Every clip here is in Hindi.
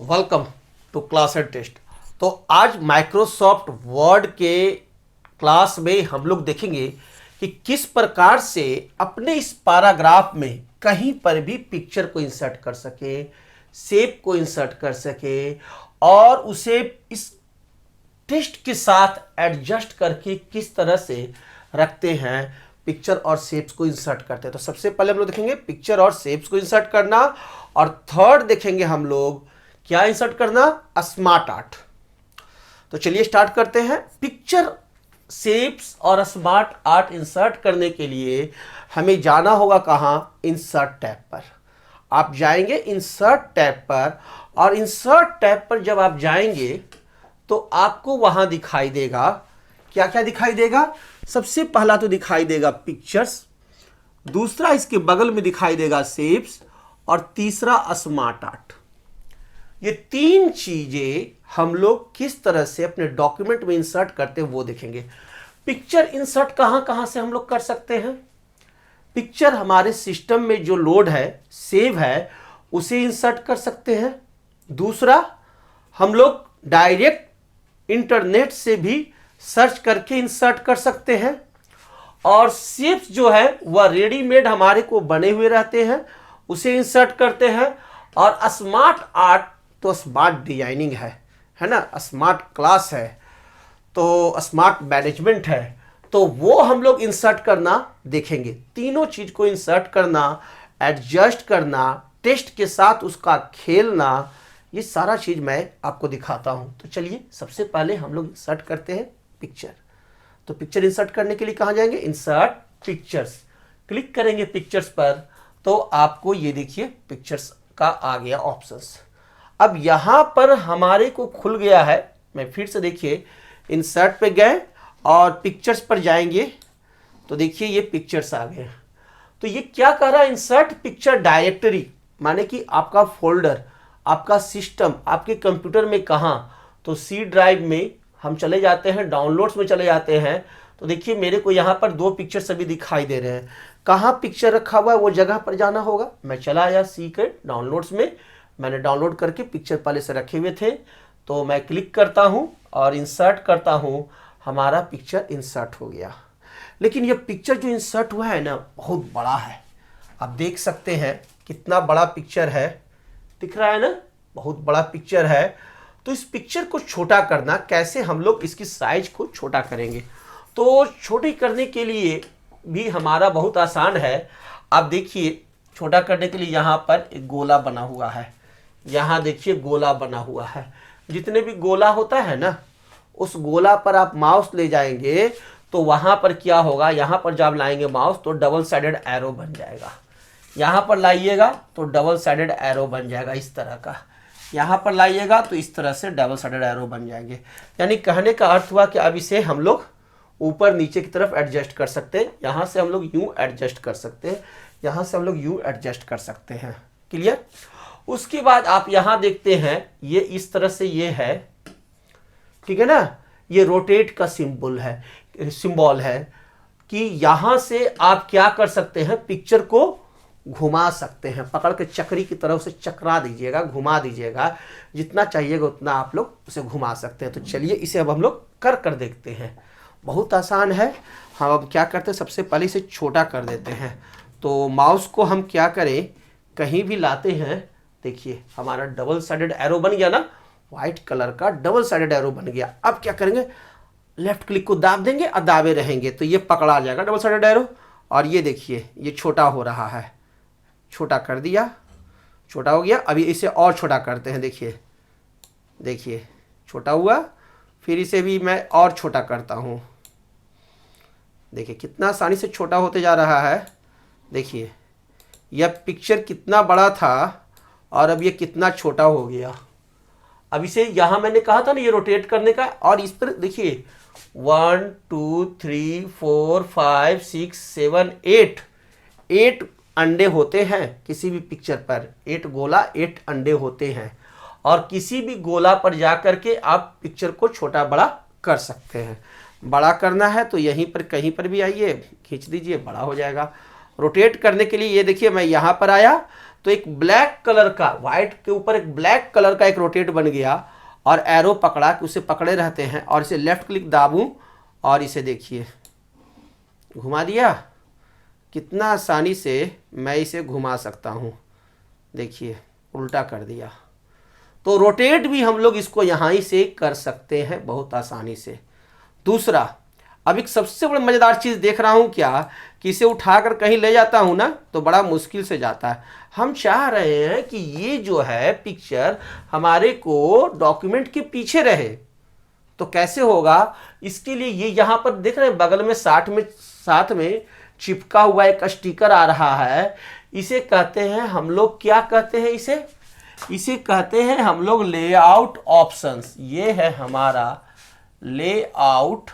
Welcome to class and test. तो आज माइक्रोसॉफ्ट वर्ड के क्लास में हम लोग देखेंगे कि किस प्रकार से अपने इस पैराग्राफ में कहीं पर भी पिक्चर को इंसर्ट कर सके, शेप को इंसर्ट कर सके और उसे इस टेक्स्ट के साथ एडजस्ट करके किस तरह से रखते हैं, पिक्चर और शेप्स को इंसर्ट करते हैं। तो सबसे पहले हम लोग देखेंगे पिक्चर और शेप्स को इंसर्ट करना, और थर्ड देखेंगे हम लोग क्या इंसर्ट करना, स्मार्ट आर्ट। तो चलिए स्टार्ट करते हैं। पिक्चर, शेप्स और स्मार्ट आर्ट इंसर्ट करने के लिए हमें जाना होगा कहाँ, इंसर्ट टैब पर। आप जाएंगे इंसर्ट टैब पर, और इंसर्ट टैब पर जब आप जाएंगे तो आपको वहां दिखाई देगा, क्या क्या दिखाई देगा। सबसे पहला तो दिखाई देगा पिक्चर्स, दूसरा इसके बगल में दिखाई देगा शेप्स, और तीसरा स्मार्ट आर्ट। ये तीन चीजें हम लोग किस तरह से अपने डॉक्यूमेंट में इंसर्ट करते हैं वो देखेंगे। पिक्चर इंसर्ट कहां कहां से हम लोग कर सकते हैं। पिक्चर हमारे सिस्टम में जो लोड है, सेव है, उसे इंसर्ट कर सकते हैं। दूसरा, हम लोग डायरेक्ट इंटरनेट से भी सर्च करके इंसर्ट कर सकते हैं। और शेप्स जो है वह रेडीमेड हमारे को बने हुए रहते हैं, उसे इंसर्ट करते हैं। और स्मार्ट आर्ट तो स्मार्ट डिजाइनिंग है ना, स्मार्ट क्लास है, तो स्मार्ट मैनेजमेंट है, तो वो हम लोग इंसर्ट करना देखेंगे। तीनों चीज को इंसर्ट करना, एडजस्ट करना, टेस्ट के साथ उसका खेलना, ये सारा चीज मैं आपको दिखाता हूं। तो चलिए सबसे पहले हम लोग इंसर्ट करते हैं पिक्चर। तो पिक्चर इंसर्ट करने के लिए कहां जाएंगे, इंसर्ट पिक्चर्स। क्लिक करेंगे पिक्चर्स पर तो आपको ये देखिए पिक्चर्स का आ गया ऑप्शंस। अब यहां पर हमारे को खुल गया है, मैं फिर से देखिए इंसर्ट पे गए और पिक्चर्स पर जाएंगे तो देखिए ये पिक्चर्स आ गए। तो ये क्या कर रहा है, इंसर्ट पिक्चर डायरेक्टरी, माने कि आपका फोल्डर, आपका सिस्टम आपके कंप्यूटर में कहां, तो सी ड्राइव में हम चले जाते हैं, डाउनलोड्स में चले जाते हैं। तो देखिए मेरे को यहाँ पर दो पिक्चर सभी दिखाई दे रहे हैं। कहाँ पिक्चर रखा हुआ है वो जगह पर जाना होगा। मैं चला आया सी के डाउनलोड्स में, मैंने डाउनलोड करके पिक्चर पहले से रखे हुए थे, तो मैं क्लिक करता हूँ और इंसर्ट करता हूँ, हमारा पिक्चर इंसर्ट हो गया। लेकिन ये पिक्चर जो इंसर्ट हुआ है ना, बहुत बड़ा है। आप देख सकते हैं कितना बड़ा पिक्चर है, दिख रहा है ना, बहुत बड़ा पिक्चर है। तो इस पिक्चर को छोटा करना कैसे, हम लोग इसकी साइज को छोटा करेंगे। तो छोटी करने के लिए भी हमारा बहुत आसान है। आप देखिए छोटा करने के लिए यहाँ पर एक गोला बना हुआ है, यहाँ देखिए गोला बना हुआ है। जितने भी गोला होता है ना, उस गोला पर आप माउस ले जाएंगे तो वहाँ पर क्या होगा, यहाँ पर जब लाएंगे माउस तो डबल साइडेड एरो बन जाएगा। यहाँ पर लाइएगा तो डबल साइडेड एरो बन जाएगा इस तरह का, यहाँ पर लाइएगा तो इस तरह से डबल साइडेड एरो बन जाएंगे। यानी कहने का अर्थ हुआ कि अब इसे हम लोग ऊपर नीचे की तरफ एडजस्ट कर सकते हैं। यहाँ से हम लोग यूं एडजस्ट कर सकते हैं, यहाँ से हम लोग यूं एडजस्ट कर सकते हैं। क्लियर। उसके बाद आप यहाँ देखते हैं ये इस तरह से ये है, ठीक है ना, ये रोटेट का सिंबल है कि यहाँ से आप क्या कर सकते हैं, पिक्चर को घुमा सकते हैं। पकड़ के चक्री की तरह उसे चकरा दीजिएगा, घुमा दीजिएगा, जितना चाहिएगा उतना आप लोग उसे घुमा सकते हैं। तो चलिए इसे अब हम लोग कर देखते हैं। बहुत आसान है। हम अब क्या करते हैं, सबसे पहले इसे छोटा कर देते हैं। तो माउस को हम क्या करें, कहीं भी लाते हैं, देखिए हमारा डबल साइडेड एरो बन गया ना, व्हाइट कलर का डबल साइडेड एरो बन गया। अब क्या करेंगे, लेफ्ट क्लिक को दाब देंगे और दाबे रहेंगे तो ये पकड़ा जाएगा डबल साइडेड एरो। और ये देखिए ये छोटा हो रहा है, छोटा कर दिया, छोटा हो गया। अभी इसे और छोटा करते हैं, देखिए छोटा हुआ। फिर इसे भी मैं और छोटा करता हूँ, देखिए कितना आसानी से छोटा होते जा रहा है। देखिए यह पिक्चर कितना बड़ा था और अब ये कितना छोटा हो गया। अब इसे यहाँ मैंने कहा था ना ये रोटेट करने का, और इस पर देखिए 1 2 3 4 5 6 7 8 अंडे होते हैं किसी भी पिक्चर पर। 8 गोला 8 अंडे होते हैं, और किसी भी गोला पर जा करके आप पिक्चर को छोटा बड़ा कर सकते हैं। बड़ा करना है तो यहीं पर कहीं पर भी आइए, खींच दीजिए, बड़ा हो जाएगा। रोटेट करने के लिए ये देखिए मैं यहाँ पर आया तो एक ब्लैक कलर का, व्हाइट के ऊपर एक ब्लैक कलर का एक रोटेट बन गया और एरो पकड़ा कि उसे पकड़े रहते हैं और इसे लेफ्ट क्लिक दाबूं और इसे देखिए घुमा दिया। कितना आसानी से मैं इसे घुमा सकता हूं, देखिए उल्टा कर दिया। तो रोटेट भी हम लोग इसको यहां ही से कर सकते हैं बहुत आसानी से। दूसरा, अब एक सबसे बड़ी मजेदार चीज देख रहा हूं क्या कि इसे उठाकर कहीं ले जाता हूं ना तो बड़ा मुश्किल से जाता है। हम चाह रहे हैं कि ये जो है पिक्चर हमारे को डॉक्यूमेंट के पीछे रहे, तो कैसे होगा? इसके लिए ये यहां पर देख रहे हैं बगल में साथ में चिपका हुआ एक स्टिकर आ रहा है। इसे कहते हैं हम लोग, क्या कहते हैं इसे कहते हैं हम लोग लेआउट ऑप्शंस। ये है हमारा लेआउट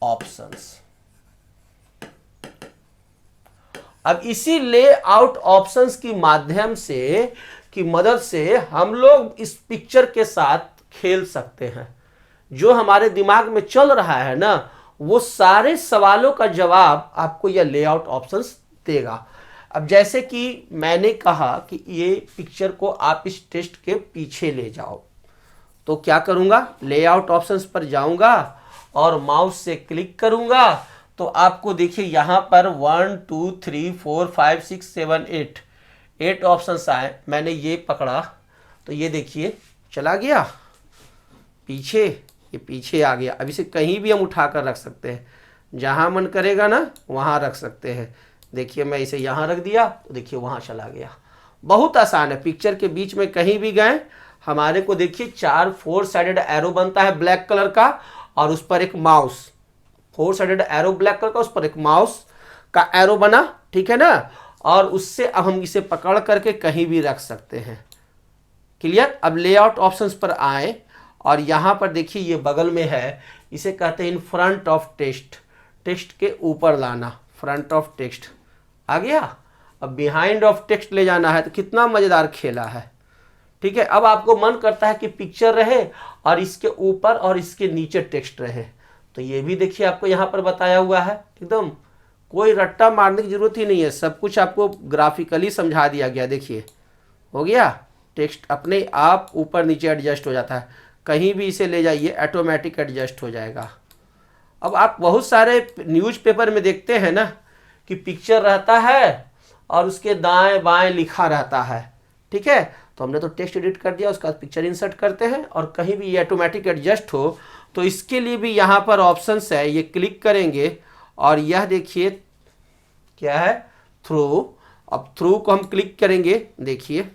ऑप्शंस। अब इसी लेआउट ऑप्शंस की माध्यम से की मदद से हम लोग इस पिक्चर के साथ खेल सकते हैं। जो हमारे दिमाग में चल रहा है ना, वो सारे सवालों का जवाब आपको यह लेआउट ऑप्शंस देगा। अब जैसे कि मैंने कहा कि ये पिक्चर को आप इस टेक्स्ट के पीछे ले जाओ, तो क्या करूंगा? लेआउट ऑप्शंस पर जाऊंगा और माउस से क्लिक करूंगा तो आपको देखिए यहां पर 1 2 3 4 5 6 7 8 ऑप्शंस आए। मैंने ये पकड़ा तो ये देखिए चला गया पीछे, ये पीछे आ गया। अब इसे कहीं भी हम उठा कर रख सकते हैं, जहां मन करेगा ना वहां रख सकते हैं। देखिए मैं इसे यहां रख दिया तो देखिए वहां चला गया। बहुत आसान है। पिक्चर के बीच में कहीं भी गए, हमारे को देखिए 4 साइडेड एरो बनता है ब्लैक कलर का और उस पर एक mouse, 4 sided arrow black colour का, उस पर एक माउस का एरो बना, ठीक है ना। और उससे अब हम इसे पकड़ करके कहीं भी रख सकते हैं। क्लियर? अब लेआउट ऑप्शंस पर आए और यहां पर देखिए ये बगल में है, इसे कहते हैं in front of text. Text के ऊपर लाना, फ्रंट ऑफ टेक्स्ट आ गया। अब बिहाइंड ऑफ टेक्स्ट ले जाना है। तो कितना मजेदार खेला है, ठीक है। अब आपको मन करता है कि पिक्चर रहे और इसके ऊपर और इसके नीचे टेक्स्ट रहे, तो ये भी देखिए आपको यहाँ पर बताया हुआ है। एकदम कोई रट्टा मारने की जरूरत ही नहीं है, सब कुछ आपको ग्राफिकली समझा दिया गया। देखिए हो गया, टेक्स्ट अपने आप ऊपर नीचे एडजस्ट हो जाता है। कहीं भी इसे ले जाइए ऑटोमेटिक एडजस्ट हो जाएगा। अब आप बहुत सारे न्यूज़पेपर में देखते हैं ना कि पिक्चर रहता है और उसके दाएं बाएं लिखा रहता है, ठीक है। तो हमने तो टेक्स्ट एडिट कर दिया, उसके बाद पिक्चर इंसर्ट करते हैं और कहीं भी ये ऑटोमेटिक एडजस्ट हो। तो इसके लिए भी यहाँ पर ऑप्शंस है, ये क्लिक करेंगे और यह देखिए क्या है, थ्रू। अब थ्रू को हम क्लिक करेंगे, देखिए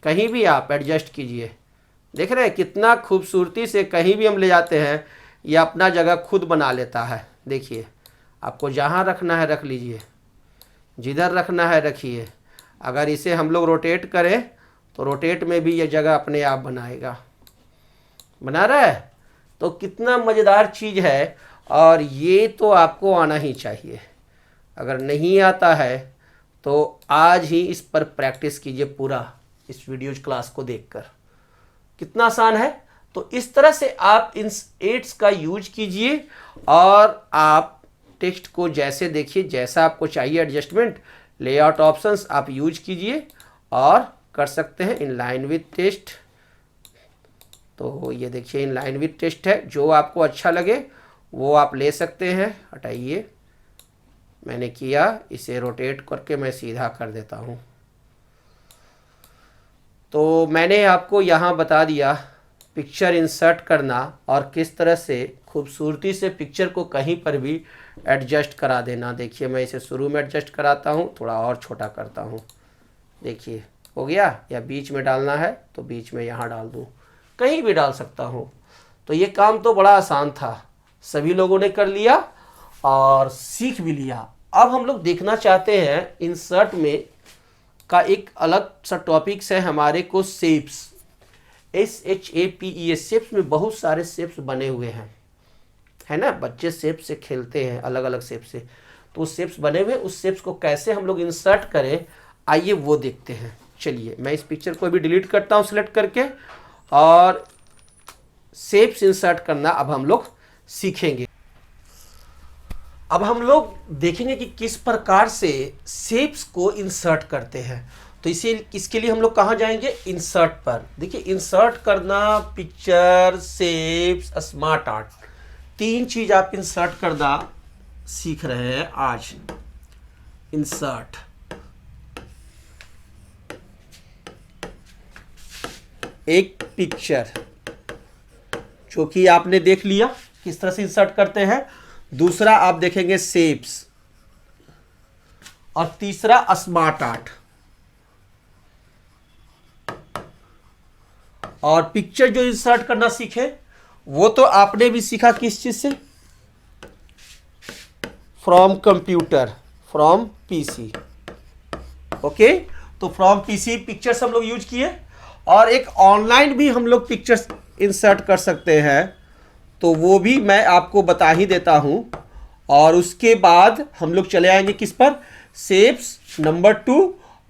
कहीं भी आप एडजस्ट कीजिए। देख रहे हैं कितना खूबसूरती से कहीं भी हम ले जाते हैं, ये अपना जगह खुद बना लेता है। देखिए आपको जहाँ रखना है रख लीजिए, जिधर रखना है रखिए। अगर इसे हम लोग रोटेट करें तो रोटेट में भी ये जगह अपने आप बनाएगा, बना रहा है। तो कितना मज़ेदार चीज़ है, और ये तो आपको आना ही चाहिए। अगर नहीं आता है तो आज ही इस पर प्रैक्टिस कीजिए पूरा, इस वीडियोज क्लास को देखकर। कितना आसान है। तो इस तरह से आप इन एड्स का यूज कीजिए और आप टेक्स्ट को जैसे देखिए, जैसा आपको चाहिए एडजस्टमेंट, लेआउट ऑप्शंस आप यूज कीजिए और कर सकते हैं। इन लाइन विथ टेक्स्ट, तो ये देखिए इन लाइन विथ टेक्स्ट है, जो आपको अच्छा लगे वो आप ले सकते हैं। हटाइए, मैंने किया, इसे रोटेट करके मैं सीधा कर देता हूँ। तो मैंने आपको यहाँ बता दिया पिक्चर इंसर्ट करना और किस तरह से खूबसूरती से पिक्चर को कहीं पर भी एडजस्ट करा देना। देखिए मैं इसे शुरू में एडजस्ट कराता हूँ, थोड़ा और छोटा करता हूँ, देखिए हो गया। या बीच में डालना है तो बीच में यहाँ डाल दूँ, कहीं भी डाल सकता हूँ। तो ये काम तो बड़ा आसान था, सभी लोगों ने कर लिया और सीख भी लिया। अब हम लोग देखना चाहते हैं इंसर्ट में का एक अलग सा टॉपिक्स है हमारे को, शेप्स, SHAPE। शेप्स में बहुत सारे शेप्स बने हुए हैं, है ना। बच्चे शेप से खेलते हैं, अलग अलग शेप से। तो उस शेप्स बने हुए, उस शेप्स को कैसे हम लोग इंसर्ट करें, आइए वो देखते हैं। चलिए मैं इस पिक्चर को भी डिलीट करता हूँ सेलेक्ट करके, और शेप्स इंसर्ट करना अब हम लोग सीखेंगे। अब हम लोग देखेंगे कि किस प्रकार से शेप्स को इंसर्ट करते हैं। तो इसे इसके लिए हम लोग कहाँ जाएंगे, इंसर्ट पर। देखिए इंसर्ट करना, पिक्चर, शेप्स, स्मार्ट आर्ट, तीन चीज आप इंसर्ट करना सीख रहे हैं आज। इंसर्ट, एक पिक्चर जो कि आपने देख लिया किस तरह से इंसर्ट करते हैं, दूसरा आप देखेंगे शेप्स, और तीसरा स्मार्ट आर्ट। और पिक्चर जो इंसर्ट करना सीखे वो तो आपने भी सीखा किस चीज से, from computer, from PC. Okay, तो फ्रॉम पीसी पिक्चर्स हम लोग यूज किए, और एक ऑनलाइन भी हम लोग पिक्चर्स इंसर्ट कर सकते हैं, तो वो भी मैं आपको बता ही देता हूं। और उसके बाद हम लोग चले आएंगे किस पर, शेप्स नंबर 2,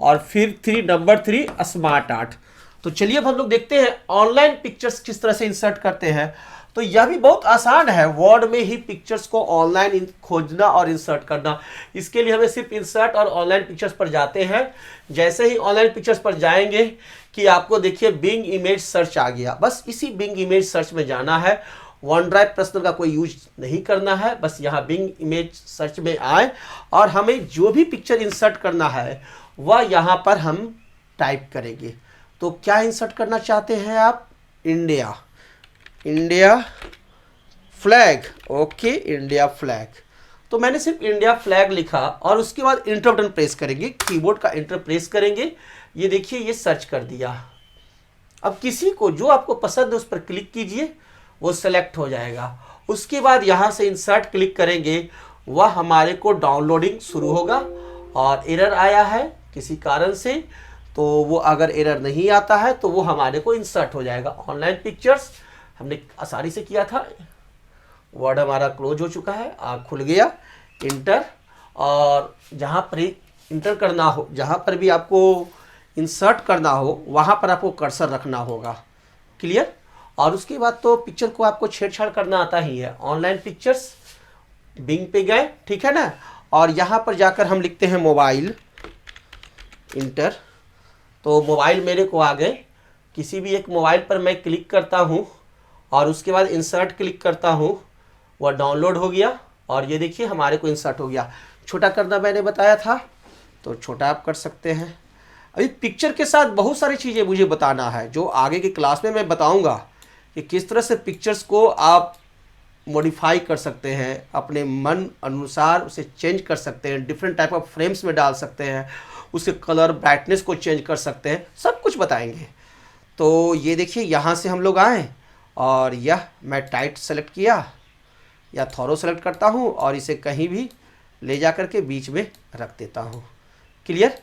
और फिर नंबर 3 स्मार्ट आर्ट। तो चलिए अब हम लोग देखते हैं ऑनलाइन पिक्चर्स किस तरह से इंसर्ट करते हैं। तो यह भी बहुत आसान है, वर्ड में ही पिक्चर्स को ऑनलाइन खोजना और इंसर्ट करना। इसके लिए हमें सिर्फ इंसर्ट और ऑनलाइन पिक्चर्स पर जाते हैं। जैसे ही ऑनलाइन पिक्चर्स पर जाएंगे कि आपको देखिए बिंग इमेज सर्च आ गया, बस इसी बिंग इमेज सर्च में जाना है। वन ड्राइव पर्सनल का कोई यूज नहीं करना है, बस यहाँ बिंग इमेज सर्च में आए और हमें जो भी पिक्चर इंसर्ट करना है वह यहाँ पर हम टाइप करेंगे। तो क्या इंसर्ट करना चाहते हैं आप, India, India flag. Okay, India flag. तो मैंने सिर्फ इंडिया फ्लैग लिखा और उसके बाद इंटर बटन प्रेस करेंगे, कीबोर्ड का इंटर प्रेस करेंगे। ये देखिए ये सर्च कर दिया। अब किसी को जो आपको पसंद है उस पर क्लिक कीजिए, वो सेलेक्ट हो जाएगा। उसके बाद यहाँ से इंसर्ट क्लिक करेंगे, वह हमारे को डाउनलोडिंग शुरू होगा। और एरर आया है किसी कारण से, तो वो अगर एरर नहीं आता है तो वो हमारे को इंसर्ट हो जाएगा। ऑनलाइन पिक्चर्स हमने आसानी से किया था। वर्ड हमारा क्लोज हो चुका है, आग खुल गया, इंटर। और जहाँ पर इंटर करना हो, जहाँ पर भी आपको इंसर्ट करना हो वहाँ पर आपको कर्सर रखना होगा। क्लियर। और उसके बाद तो पिक्चर को आपको छेड़छाड़ करना आता ही है। ऑनलाइन पिक्चर्स, बिंग पे गए, ठीक है ना, और यहाँ पर जाकर हम लिखते हैं मोबाइल, इंटर। तो मोबाइल मेरे को आ गए। किसी भी एक मोबाइल पर मैं क्लिक करता हूँ और उसके बाद इंसर्ट क्लिक करता हूँ, वह डाउनलोड हो गया। और ये देखिए हमारे को इंसर्ट हो गया। छोटा करना मैंने बताया था, तो छोटा आप कर सकते हैं। अभी पिक्चर के साथ बहुत सारी चीज़ें मुझे बताना है, जो आगे की क्लास में मैं बताऊंगा कि किस तरह से पिक्चर्स को आप मॉडिफाई कर सकते हैं, अपने मन अनुसार उसे चेंज कर सकते हैं, डिफरेंट टाइप ऑफ फ्रेम्स में डाल सकते हैं, उसके कलर ब्राइटनेस को चेंज कर सकते हैं, सब कुछ बताएंगे। तो ये देखिए यहाँ से हम लोग आए और यह मैं टाइट सेलेक्ट किया या थॉरो सेलेक्ट करता हूँ और इसे कहीं भी ले जा कर के बीच में रख देता हूँ। क्लियर।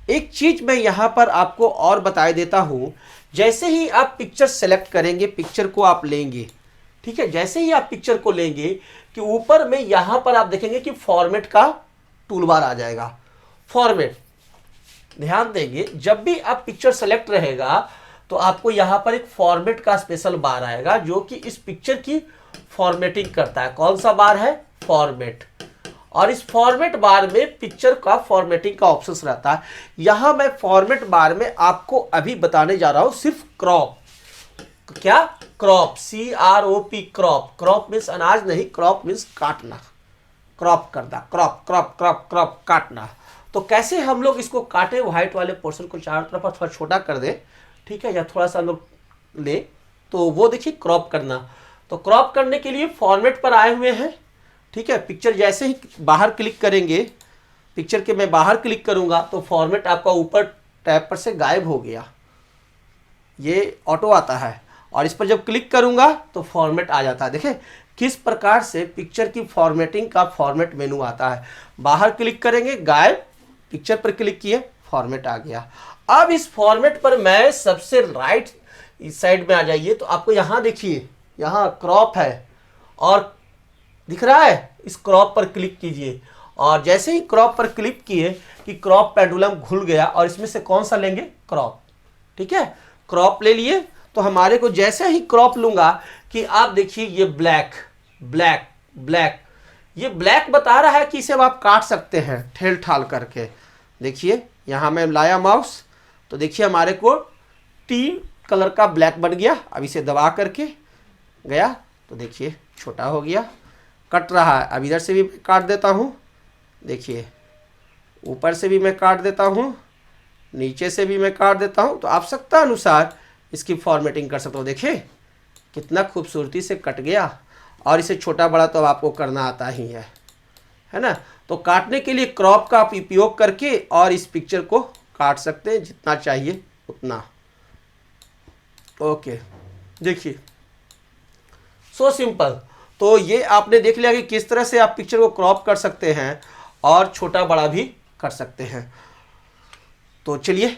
एक चीज मैं यहाँ पर आपको और बता देता हूँ, जैसे ही आप पिक्चर सेलेक्ट करेंगे, पिक्चर को आप लेंगे, ठीक है, जैसे ही आप पिक्चर को लेंगे कि ऊपर में यहाँ पर आप देखेंगे कि फॉर्मेट का टूलबार आ जाएगा। फॉर्मेट, ध्यान देंगे जब भी आप पिक्चर सेलेक्ट रहेगा तो आपको यहाँ पर एक फॉर्मेट का स्पेशल बार आएगा जो कि इस पिक्चर की फॉर्मेटिंग करता है। कौन सा बार है, फॉर्मेट। और इस फॉर्मेट बार में पिक्चर का फॉर्मेटिंग का ऑप्शन रहता है। यहां मैं फॉर्मेट बार में आपको अभी बताने जा रहा हूं सिर्फ क्रॉप। क्या, crop, CROP, crop. Crop means अनाज नहीं, क्रॉप मीन्स काटना, क्रॉप करना, क्रॉप क्रॉप क्रॉप क्रॉप काटना। तो कैसे हम लोग इसको काटे, व्हाइट वाले पोर्शन को चारों तरफ थोड़ा छोटा कर दे, ठीक है, या थोड़ा सा लोग ले, तो वो देखिए क्रॉप करना। तो क्रॉप करने के लिए फॉर्मेट पर आए हुए हैं, ठीक है। पिक्चर जैसे ही बाहर क्लिक करेंगे, पिक्चर के मैं बाहर क्लिक करूंगा तो फॉर्मेट आपका ऊपर टैब पर से गायब हो गया, ये ऑटो आता है। और इस पर जब क्लिक करूंगा तो फॉर्मेट आ जाता है। देखें किस प्रकार से पिक्चर की फॉर्मेटिंग का फॉर्मेट मेनू आता है। बाहर क्लिक करेंगे, गायब, पिक्चर पर क्लिक किए, फॉर्मेट आ गया। अब इस फॉर्मेट पर मैं सबसे राइट इस साइड में आ जाइए तो आपको यहाँ देखिए, यहाँ क्रॉप है और दिख रहा है, इस क्रॉप पर क्लिक कीजिए। और जैसे ही क्रॉप पर क्लिक किए कि क्रॉप पेंडुलम खुल गया और इसमें से कौन सा लेंगे, क्रॉप, ठीक है। क्रॉप ले लिए तो हमारे को जैसे ही क्रॉप लूंगा कि आप देखिए ये ब्लैक ब्लैक ब्लैक, ये ब्लैक बता रहा है कि इसे अब आप काट सकते हैं ठेल ठाल करके। देखिए यहाँ मैं लाया माउस, तो देखिए हमारे को टी कलर का ब्लैक बन गया। अब इसे दबा करके गया तो देखिए छोटा हो गया, कट रहा है। अब इधर से भी काट देता हूँ, देखिए ऊपर से भी मैं काट देता हूँ, नीचे से भी मैं काट देता हूँ। तो आवश्यकता अनुसार इसकी फॉर्मेटिंग कर सकता हूँ। देखिए कितना खूबसूरती से कट गया। और इसे छोटा बड़ा तो अब आपको करना आता ही है ना। तो काटने के लिए क्रॉप का आप उपयोग करके और इस पिक्चर को काट सकते हैं जितना चाहिए उतना। ओके, देखिए सो सिंपल। तो ये आपने देख लिया कि किस तरह से आप पिक्चर को क्रॉप कर सकते हैं और छोटा बड़ा भी कर सकते हैं। तो चलिए,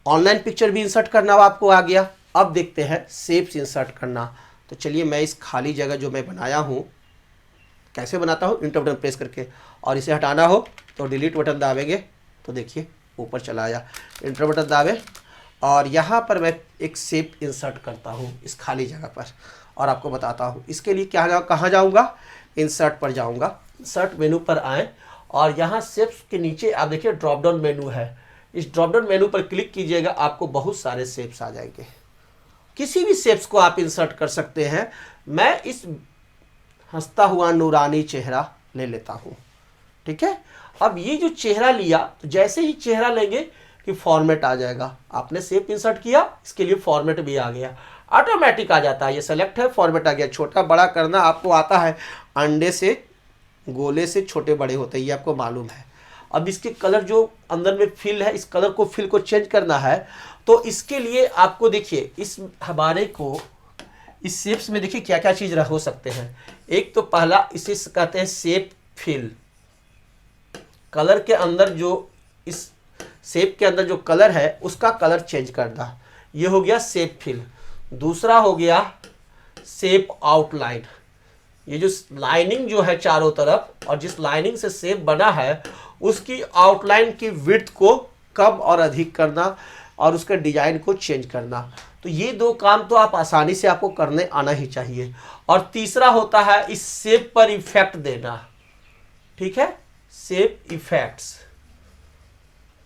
ऑनलाइन पिक्चर भी इंसर्ट करना आपको आ गया। अब देखते हैं शेप्स इंसर्ट करना। तो चलिए मैं इस खाली जगह जो मैं बनाया हूँ कैसे बनाता हूँ, इंटर बटन प्रेस करके, और इसे हटाना हो तो डिलीट बटन दाबेंगे तो देखिए ऊपर चला आया। इंटर बटन दाबे और यहाँ पर मैं एक शेप इंसर्ट करता हूँ इस खाली जगह पर, और आपको बताता हूँ इसके लिए कहाँ जाऊँगा। इंसर्ट पर जाऊँगा, इंसर्ट मेनू पर आए और यहाँ शेप्स के नीचे आप देखिए ड्रॉप डाउन मेनू है। इस ड्रॉप डाउन मेनू पर क्लिक कीजिएगा, आपको बहुत सारे शेप्स आ जाएंगे। किसी भी शेप्स को आप इंसर्ट कर सकते हैं। मैं इस हंसता हुआ नूरानी चेहरा ले लेता हूँ, ठीक है। अब ये जो चेहरा लिया, तो जैसे ही चेहरा लेंगे कि फॉर्मेट आ जाएगा। आपने शेप इंसर्ट किया, इसके लिए फॉर्मेट भी आ गया, ऑटोमेटिक आ जाता है। ये सेलेक्ट है, फॉर्मेट आ गया। छोटा बड़ा करना आपको आता है, अंडे से गोले से छोटे बड़े होते हैं, ये आपको मालूम है। अब इसके कलर जो अंदर में फिल है, इस कलर को फिल को चेंज करना है। तो इसके लिए आपको देखिए इस हमारे को इस शेप्स में देखिए क्या क्या चीज़ हो सकते हैं। एक तो पहला इसे कहते हैं शेप फिल। कलर के अंदर जो इस शेप के अंदर जो कलर है उसका कलर चेंज करना, ये हो गया शेप फिल। दूसरा हो गया शेप आउटलाइन। ये जो लाइनिंग जो है चारों तरफ और जिस लाइनिंग से शेप बना है उसकी आउटलाइन की विड्थ को कम और अधिक करना और उसके डिजाइन को चेंज करना। तो ये दो काम तो आप आसानी से आपको करने आना ही चाहिए। और तीसरा होता है इस शेप पर इफेक्ट देना, ठीक है, शेप इफेक्ट्स।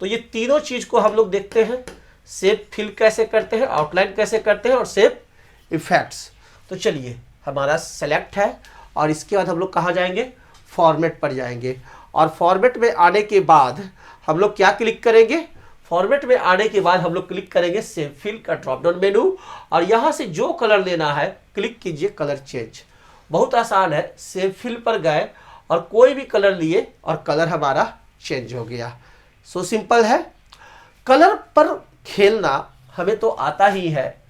तो ये तीनों चीज को हम लोग देखते हैं, शेप फिल कैसे करते हैं, आउटलाइन कैसे करते हैं और शेप इफेक्ट्स। तो चलिए हमारा सेलेक्ट है और इसके बाद हम लोग कहाँ जाएंगे, फॉर्मेट पर जाएंगे। और फॉर्मेट में आने के बाद हम लोग क्या क्लिक करेंगे, फॉर्मेट में आने के बाद हम लोग क्लिक करेंगे शेप फिल का ड्रॉप डाउन मेनू और यहाँ से जो कलर लेना है क्लिक कीजिए कलर चेंज। बहुत आसान है, शेप फिल पर गए और कोई भी कलर लिए और कलर हमारा चेंज हो गया। सो सिंपल है। कलर पर खेलना हमें तो आता ही है।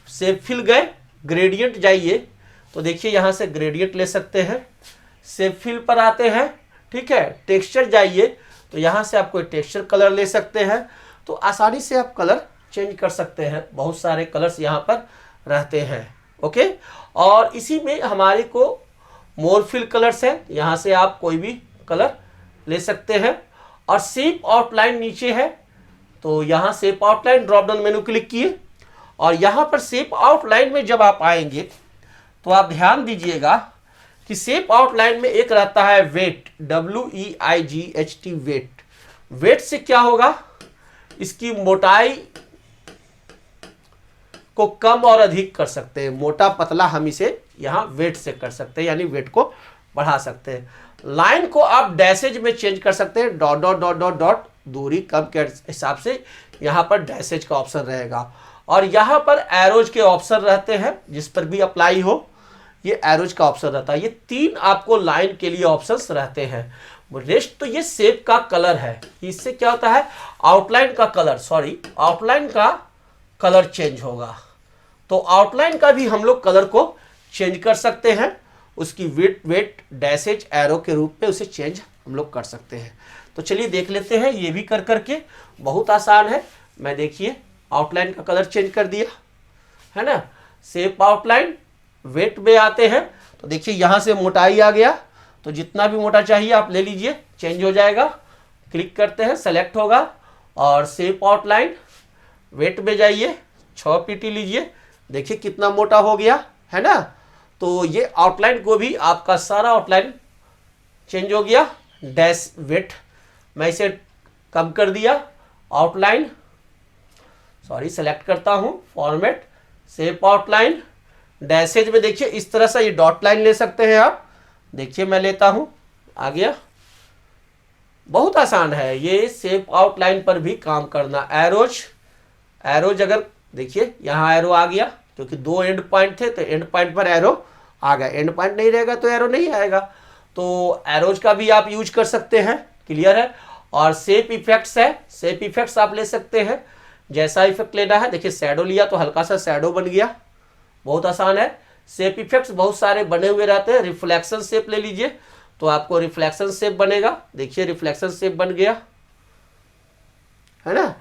शेप फिल गए, ग्रेडियंट जाइए तो देखिए यहाँ से ग्रेडियंट ले सकते हैं। शेप फिल पर आते हैं, ठीक है, टेक्सचर जाइए तो यहाँ से आप कोई टेक्सचर कलर ले सकते हैं। तो आसानी से आप कलर चेंज कर सकते हैं, बहुत सारे कलर्स यहाँ पर रहते हैं। ओके, और इसी में हमारे को मोर फिल कलर्स है, यहाँ से आप कोई भी कलर ले सकते हैं। और शेप आउटलाइन नीचे है तो यहाँ shape outline drop down menu click किए और यहाँ पर शेप आउटलाइन में जब आप आएंगे तो आप ध्यान दीजिएगा कि शेप आउटलाइन में एक रहता है वेट, WEIGHT वेट। वेट से क्या होगा, इसकी मोटाई को कम और अधिक कर सकते हैं। मोटा पतला हम इसे यहां वेट से कर सकते हैं, यानी वेट को बढ़ा सकते हैं। लाइन को आप डैशेज में चेंज कर सकते हैं, dot dot dot dot dot, दूरी कम के हिसाब से यहां पर डैशेज का ऑप्शन रहेगा। और यहां पर एरोज के ऑप्शन रहते हैं, जिस पर भी अप्लाई हो ये एरोज का ऑप्शन रहता है। ये तीन आपको लाइन के लिए ऑप्शंस रहते हैं। रेस्ट तो ये शेप का कलर है, इससे क्या होता है, आउटलाइन का कलर, सॉरी आउटलाइन का कलर चेंज होगा। तो आउटलाइन का भी हम लोग कलर को चेंज कर सकते हैं, उसकी विड्थ, वेट, डैशेज, एरो के रूप में उसे चेंज हम लोग कर सकते हैं। तो चलिए देख लेते हैं, ये भी कर करके बहुत आसान है। मैं देखिए आउटलाइन का कलर चेंज कर दिया है ना। शेप आउटलाइन, वेट में आते हैं तो देखिए यहाँ से मोटाई आ गया, तो जितना भी मोटा चाहिए आप ले लीजिए, चेंज हो जाएगा। क्लिक करते हैं, सेलेक्ट होगा और शेप आउटलाइन, वेट में जाइए, 6 पीटी लीजिए, देखिए कितना मोटा हो गया है ना। तो ये आउटलाइन को भी आपका सारा आउटलाइन चेंज हो गया। डैश विड्थ मैं इसे कम कर दिया। आउटलाइन सॉरी सेलेक्ट करता हूं, फॉर्मेट, शेप आउटलाइन, डैशेज में देखिए इस तरह से ये डॉट लाइन ले सकते हैं आप। देखिए मैं लेता हूं, आ गया। बहुत आसान है ये शेप आउटलाइन पर भी काम करना। एरोज अगर देखिए यहाँ एरो आ गया, क्योंकि दो एंड पॉइंट थे तो एंड पॉइंट पर एरो आ गया। एंड पॉइंट नहीं रहेगा तो एरो नहीं आएगा। तो एरोज का भी आप यूज कर सकते हैं, क्लियर है। और शेप इफेक्ट्स है, शेप इफेक्ट्स आप ले सकते हैं, जैसा इफेक्ट लेना है। देखिए शैडो लिया तो हल्का सा शैडो बन गया, बहुत आसान है। शेप इफेक्ट्स बहुत सारे बने हुए रहते हैं। रिफ्लेक्शन शेप ले लीजिए तो आपको रिफ्लेक्शन शेप बनेगा। देखिए रिफ्लेक्शन शेप बन गया है ना,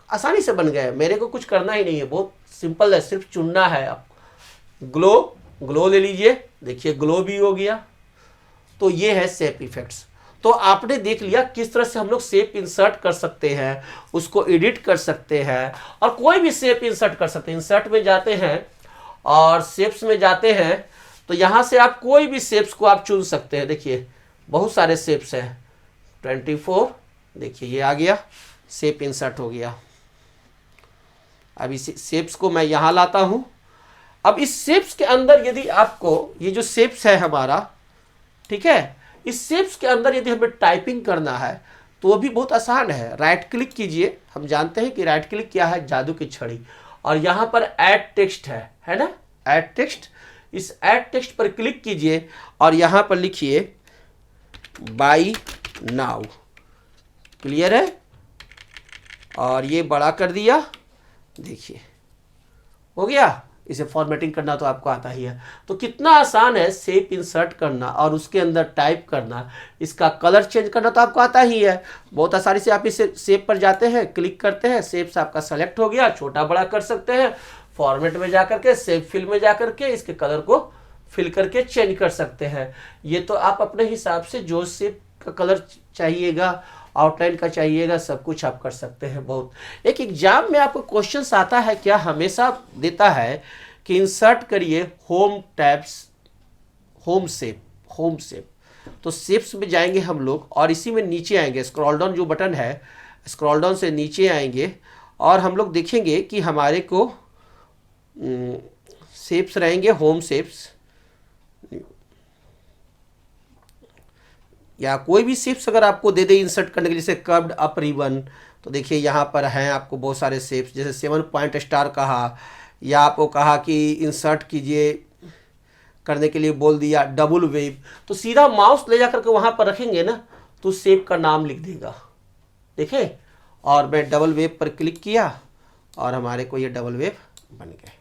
आसानी से बन गया। मेरे को कुछ करना ही नहीं है, बहुत सिंपल है, सिर्फ चुनना है आपको। ग्लो ले लीजिए, देखिए ग्लो भी हो गया। तो ये है शेप इफेक्ट्स। तो आपने देख लिया किस तरह से हम लोग शेप इंसर्ट कर सकते हैं, उसको एडिट कर सकते हैं, और कोई भी शेप इंसर्ट कर सकते हैं। इंसर्ट में जाते हैं और शेप्स में जाते हैं तो यहाँ से आप कोई भी शेप्स को आप चुन सकते हैं। देखिए बहुत सारे शेप्स हैं, 24, देखिए ये आ गया, शेप इंसर्ट हो गया। अब इस शेप्स को मैं यहाँ लाता हूँ। अब इस शेप्स के अंदर यदि आपको ये जो शेप्स है हमारा, ठीक है, इस शेप्स के अंदर यदि हमें टाइपिंग करना है तो वो भी बहुत आसान है। राइट क्लिक कीजिए, हम जानते हैं कि राइट क्लिक क्या है, जादू की छड़ी, और यहाँ पर ऐड टेक्स्ट है ना, ऐड टेक्स्ट। इस ऐड टेक्स्ट पर क्लिक कीजिए और यहाँ पर लिखिए बाय नाउ, क्लियर है। और ये बड़ा कर दिया, देखिए हो गया। इसे फॉर्मेटिंग करना तो आपको आता ही है। तो कितना आसान है शेप इंसर्ट करना और उसके अंदर टाइप करना। इसका कलर चेंज करना तो आपको आता ही है। बहुत आसानी से आप इस शेप पर जाते हैं, क्लिक करते हैं, शेप्स आपका सेलेक्ट हो गया, छोटा बड़ा कर सकते हैं। फॉर्मेट में जाकर के, शेप फिल में जाकर के इसके कलर को फिल करके चेंज कर सकते हैं। ये तो आप अपने हिसाब से जो शेप का कलर चाहिएगा, आउटलाइन का चाहिएगा, सब कुछ आप कर सकते हैं। बहुत एक एग्जाम में आपको क्वेश्चन आता है क्या, हमेशा देता है कि इंसर्ट करिए होम टैब्स, होम शेप। तो शेप्स में जाएंगे हम लोग और इसी में नीचे आएंगे, स्क्रॉल डाउन जो बटन है, स्क्रॉल डाउन से नीचे आएंगे और हम लोग देखेंगे कि हमारे को शेप्स रहेंगे, होम शेप्स, या कोई भी शेप्स अगर आपको दे दे इंसर्ट करने के लिए, जैसे कर्व्ड अप रिबन, तो देखिए यहाँ पर हैं आपको बहुत सारे शेप्स, जैसे 7 पॉइंट स्टार कहा, या आपको कहा कि इंसर्ट कीजिए करने के लिए बोल दिया डबल वेव, तो सीधा माउस ले जाकर के वहाँ पर रखेंगे ना तो शेप का नाम लिख देगा। देखें, और मैं डबल वेव पर क्लिक किया और हमारे को ये डबल वेव बन गए।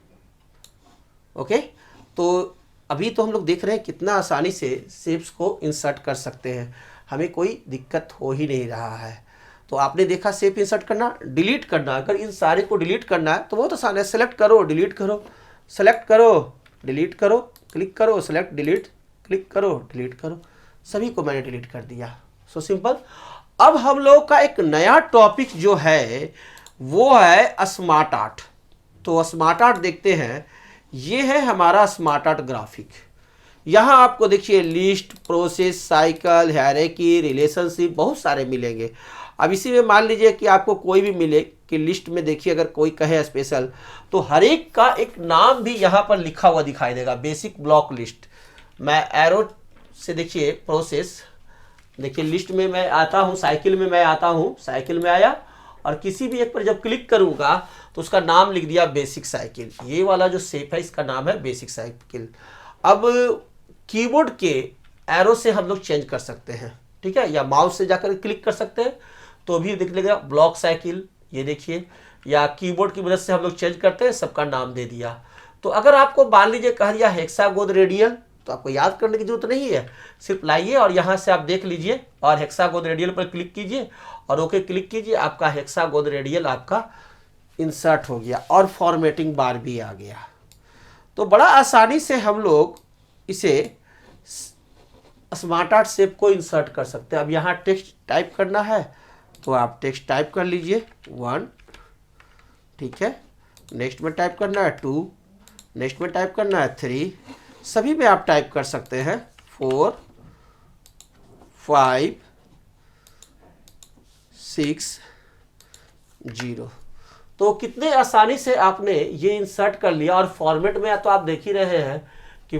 ओके, तो अभी तो हम लोग देख रहे हैं कितना आसानी से शेप्स को इंसर्ट कर सकते हैं, हमें कोई दिक्कत हो ही नहीं रहा है। तो आपने देखा शेप इंसर्ट करना, डिलीट करना। अगर इन सारे को डिलीट करना है तो बहुत आसान है, सेलेक्ट करो, डिलीट करो, सेलेक्ट करो, डिलीट करो, क्लिक करो, सेलेक्ट, डिलीट, क्लिक करो, डिलीट करो, सभी को मैंने डिलीट कर दिया। So simple. अब हम लोग का एक नया टॉपिक जो है वो है स्मार्ट आर्ट। तो स्मार्ट आर्ट देखते हैं। ये है हमारा स्मार्ट आर्ट ग्राफिक। यहाँ आपको देखिए list, process, cycle, hierarchy, relationship बहुत सारे मिलेंगे। अब इसी में मान लीजिए कि आपको कोई भी मिले कि लिस्ट में देखिए अगर कोई कहे स्पेशल, तो हर एक का एक नाम भी यहाँ पर लिखा हुआ दिखाई देगा। बेसिक ब्लॉक लिस्ट, मैं एरो से देखिए प्रोसेस, देखिए लिस्ट में मैं आता हूँ, साइकिल में मैं आता हूँ, साइकिल में आया और किसी भी एक पर जब क्लिक करूँगा तो उसका नाम लिख दिया बेसिक साइकिल। ये वाला जो शेप है इसका नाम है बेसिक साइकिल। अब कीबोर्ड के एरो से हम लोग चेंज कर सकते हैं, ठीक है, या माउस से जाकर क्लिक कर सकते हैं तो भी दिख लेगा ब्लॉक साइकिल, ये देखिए, या कीबोर्ड की मदद से हम लोग चेंज करते हैं, सबका नाम दे दिया। तो अगर आपको मान लीजिए कह दिया हेक्सागोन रेडियल, तो आपको याद करने की जरूरत नहीं है, सिर्फ लाइए और यहाँ से आप देख लीजिए और हेक्सागोन रेडियल पर क्लिक कीजिए और ओके क्लिक कीजिए, आपका हेक्सागोन रेडियल आपका इंसर्ट हो गया और फॉर्मेटिंग बार भी आ गया। तो बड़ा आसानी से हम लोग इसे स्मार्ट आर्ट शेप को इंसर्ट कर सकते हैं। अब यहाँ टेक्स्ट टाइप करना है तो आप टेक्स्ट टाइप कर लीजिए 1, ठीक है, नेक्स्ट में टाइप करना है 2, नेक्स्ट में टाइप करना है 3, सभी में आप टाइप कर सकते हैं 4, 5 6 0। तो कितने आसानी से आपने ये इंसर्ट कर लिया। और फॉर्मेट में तो आप देख ही रहे हैं कि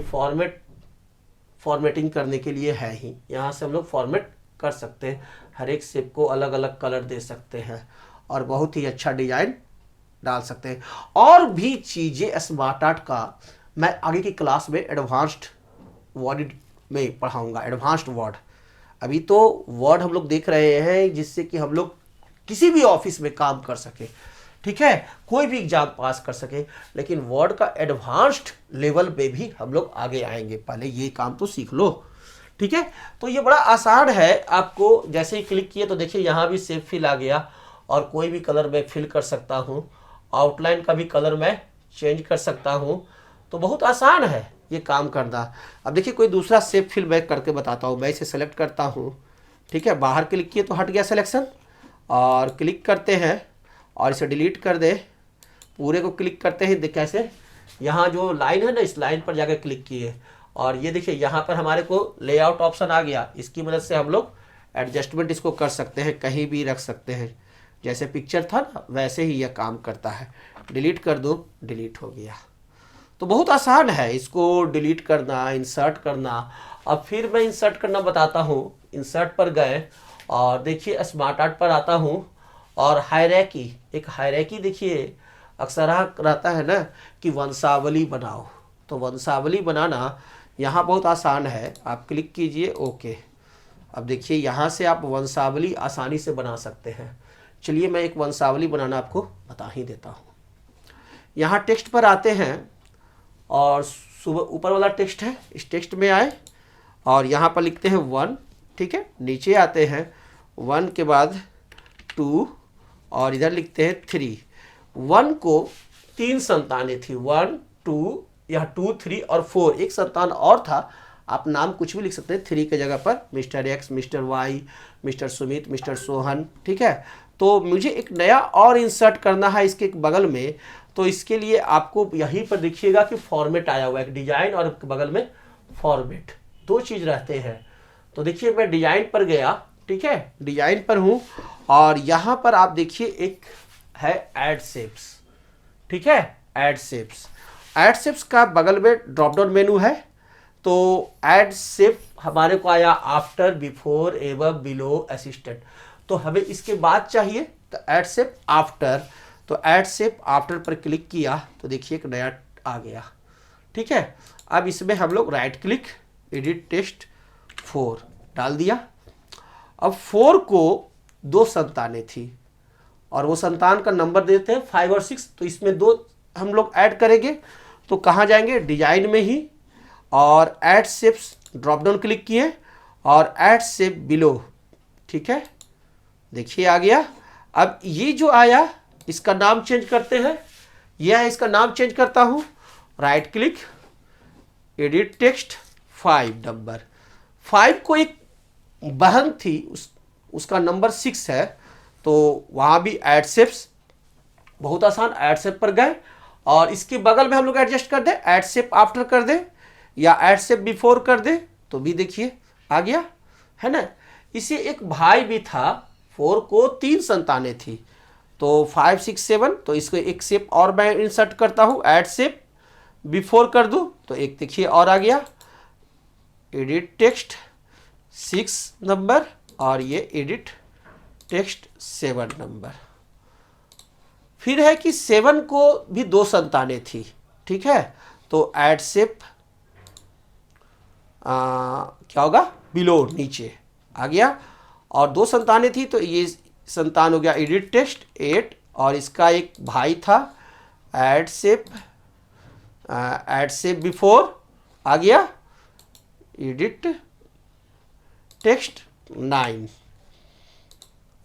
फॉर्मेटिंग करने के लिए है ही, यहाँ से हम लोग फॉर्मेट कर सकते हैं, हर एक शेप को अलग अलग कलर दे सकते हैं और बहुत ही अच्छा डिजाइन डाल सकते हैं। और भी चीज़ें स्मार्ट आर्ट का मैं आगे की क्लास में एडवांस्ड वर्ड में पढ़ाऊंगा। एडवांस्ड वर्ड, अभी तो वर्ड हम लोग देख रहे हैं जिससे कि हम लोग किसी भी ऑफिस में काम कर सके, ठीक है, कोई भी एग्जाम पास कर सके। लेकिन वर्ड का एडवांस्ड लेवल पे भी हम लोग आगे आएंगे, पहले ये काम तो सीख लो, ठीक है। तो ये बड़ा आसान है, आपको जैसे ही क्लिक किए तो देखिए यहाँ भी शेप फिल आ गया और कोई भी कलर मैं फिल कर सकता हूँ, आउटलाइन का भी कलर मैं चेंज कर सकता हूँ। तो बहुत आसान है ये काम करना। अब देखिए कोई दूसरा शेप फिल मैं करके बताता हूँ। मैं इसे सेलेक्ट करता हूँ, ठीक है, बाहर क्लिक किए तो हट गया सिलेक्शन, और क्लिक करते हैं और इसे डिलीट कर दे। पूरे को क्लिक करते हैं, देख कैसे यहाँ जो लाइन है ना, इस लाइन पर जाकर क्लिक किए और ये देखिए यहाँ पर हमारे को लेआउट ऑप्शन आ गया। इसकी मदद से हम लोग एडजस्टमेंट इसको कर सकते हैं, कहीं भी रख सकते हैं। जैसे पिक्चर था ना वैसे ही यह काम करता है। डिलीट कर दो, डिलीट हो गया। तो बहुत आसान है इसको डिलीट करना, इंसर्ट करना। अब फिर मैं इंसर्ट करना बताता हूँ। इंसर्ट पर गए और देखिए स्मार्ट आर्ट पर आता हूँ और हायरार्की, एक हायरार्की देखिए अक्सर रहता है ना कि वंशावली बनाओ। तो वंशावली बनाना यहाँ बहुत आसान है, आप क्लिक कीजिए, ओके। अब देखिए यहाँ से आप वंशावली आसानी से बना सकते हैं। चलिए मैं एक वंशावली बनाना आपको बता ही देता हूँ। यहाँ टेक्स्ट पर आते हैं और सुबह ऊपर वाला टेक्स्ट है, इस टेक्स्ट में आए और यहाँ पर लिखते हैं 1, ठीक है। नीचे आते हैं 1 के बाद 2 और इधर लिखते हैं 3। 1 को 3 संतानें थी, 1 2, यह 2 3 और 4, एक संतान और था। आप नाम कुछ भी लिख सकते हैं 3 के जगह पर, mister X, mister Y, mister Sumit, mister Sohan, ठीक है। तो मुझे एक नया और इंसर्ट करना है इसके बगल में। तो इसके लिए आपको यहीं पर देखिएगा कि फॉर्मेट आया हुआ है, एक डिजाइन और बगल में फॉर्मेट, दो चीज रहते हैं। तो देखिए मैं डिजाइन पर गया, ठीक है, डिजाइन पर हूं और यहां पर आप देखिए एक है ऐड शेप्स, ठीक है, ऐड शेप्स। ऐड शेप्स का बगल में ड्रॉप डाउन मेनू है। तो ऐड शेप हमारे को आया after, before, above, below, assistant. तो हमें इसके बाद चाहिए तो ऐड शेप आफ्टर। तो ऐड शेप आफ्टर पर क्लिक किया तो देखिए एक नया आ गया, ठीक है। अब इसमें हम लोग राइट क्लिक, एडिट टेक्स्ट 4 डाल दिया। अब 4 को 2 संतानें थी और वो संतान का नंबर देते हैं 5 और 6। तो इसमें 2 हम लोग ऐड करेंगे। तो कहाँ जाएंगे, डिजाइन में ही, और add shapes drop down click किए और ऐड शेप बिलो, ठीक है, देखिए आ गया। अब ये जो आया इसका नाम चेंज करते हैं, यह है, इसका नाम चेंज करता हूं, right click, edit text 5 number. 5 को एक बहन थी, उसका नंबर 6 है। तो वहां भी ऐड शेप्स, बहुत आसान, ऐड शेप पर गए और इसके बगल में हम लोग एडजस्ट कर दे, ऐड शेप आफ्टर कर दे या ऐड शेप बिफोर कर दे तो भी देखिए आ गया, है ना। इसे एक भाई भी था, 4 को 3 संतानें थी, तो 5 6 7। तो इसको एक शेप और मैं इंसर्ट करता हूँ, ऐड शेप बिफोर कर दूं तो एक देखिए और आ गया, एडिट टेक्स्ट 6 नंबर और ये एडिट टेक्स्ट 7 नंबर। फिर है कि 7 को भी 2 संतानें थी, ठीक है। तो ऐड शेप क्या होगा, बिलो, नीचे आ गया। और 2 संतानें थी तो ये संतान हो गया एडिट टेक्स्ट 8 और इसका एक भाई था, ऐड शेप बिफोर आ गया, एडिट टेक्स्ट 9।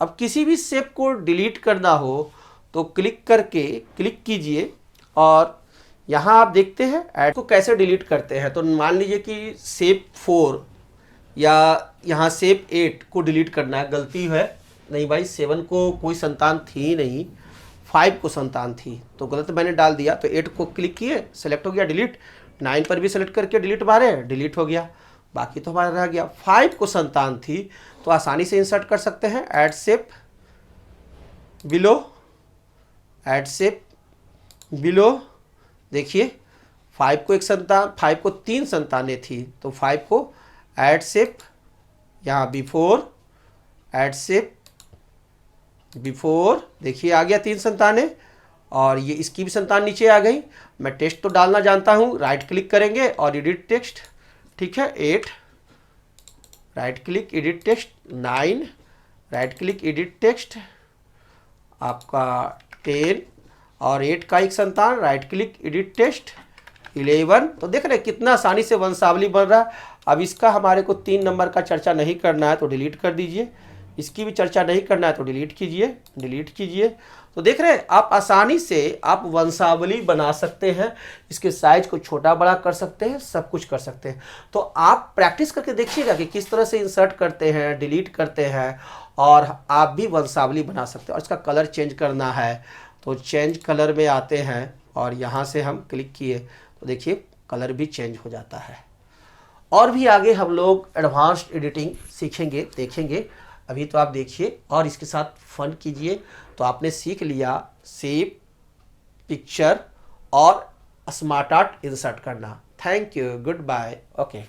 अब किसी भी शेप को डिलीट करना हो तो क्लिक करके क्लिक कीजिए और यहाँ आप देखते हैं ऐड को कैसे डिलीट करते हैं। तो मान लीजिए कि शेप 4 या यहाँ शेप 8 को डिलीट करना है, गलती है, नहीं भाई 7 को कोई संतान थी नहीं, 5 को संतान थी तो गलत मैंने डाल दिया। तो 8 को क्लिक किए, सेलेक्ट हो गया, डिलीट। 9 पर भी सेलेक्ट करके डिलीट मारे, डिलीट हो गया। बाकी तो हमारा रह गया। 5 को संतान थी तो आसानी से इंसर्ट कर सकते हैं। Add shape below, add shape below. देखिए 5 को एक संतान, 5 को 3 संतानें थी तो 5 को ऐड शेप यहाँ बिफोर, ऐड शेप बिफोर। देखिए आ गया 3 संतानें, और ये इसकी भी संतान नीचे आ गई। मैं टेक्स्ट तो डालना जानता हूँ, राइट क्लिक करेंगे और एडिट टेक्स्ट, ठीक है 8, right click edit text 9, right click edit text आपका 10, और 8 का एक संतान, राइट क्लिक एडिट टेक्स्ट 11। तो देख रहे हैं कितना आसानी से वंशावली बन रहा है। अब इसका हमारे को 3 नंबर का चर्चा नहीं करना है तो डिलीट कर दीजिए, इसकी भी चर्चा नहीं करना है तो डिलीट कीजिए, डिलीट कीजिए। तो देख रहे हैं आप आसानी से आप वंशावली बना सकते हैं, इसके साइज को छोटा बड़ा कर सकते हैं, सब कुछ कर सकते हैं। तो आप प्रैक्टिस करके देखिएगा कि किस तरह से इंसर्ट करते हैं, डिलीट करते हैं, और आप भी वंशावली बना सकते हैं। और इसका कलर चेंज करना है तो चेंज कलर में आते हैं और यहाँ से हम क्लिक किए तो देखिए कलर भी चेंज हो जाता है। और भी आगे हम लोग एडवांस्ड एडिटिंग सीखेंगे, देखेंगे। अभी तो आप देखिए और इसके साथ फन कीजिए। तो आपने सीख लिया शेप, पिक्चर और स्मार्ट आर्ट इंसर्ट करना। Thank you, goodbye, okay.